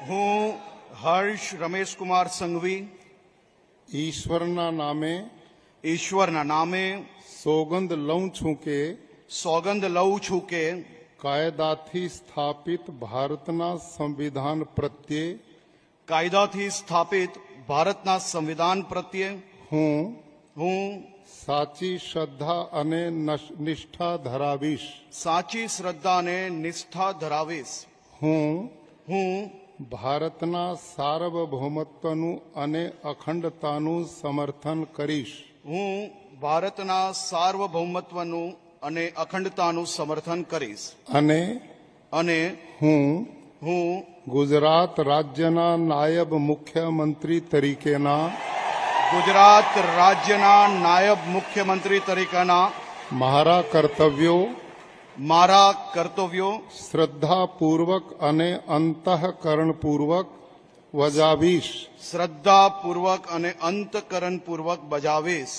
હું હર્ષ રમેશકુમાર સંઘવી ઈશ્વરના નામે ઈશ્વરના નામે સોગંદ લઉં છું કે સોગંદ લઉં છું કે કાયદાથી સ્થાપિત ભારતના સંવિધાન પ્રત્યે કાયદાથી સ્થાપિત ભારતના સંવિધાન પ્રત્યે હું સાચી શ્રદ્ધા અને નિષ્ઠા ધરાવીશ. સાચી શ્રદ્ધા અને નિષ્ઠા ધરાવીશ. હું ભારતના સાર્વભૌમત્વનું અને અખંડતાનું સમર્થન કરીશ. હું ભારતના સાર્વભૌમત્વનું અને અખંડતાનું સમર્થન કરીશ. અને હું ગુજરાત રાજ્યના નાયબ મુખ્યમંત્રી તરીકેના ગુજરાત રાજ્યના નાયબ મુખ્યમંત્રી તરીકેના મારા કર્તવ્યો શ્રદ્ધાપૂર્વક અને અંતઃકરણપૂર્વક બજાવીશ. શ્રદ્ધાપૂર્વક અને અંતઃકરણપૂર્વક બજાવીશ.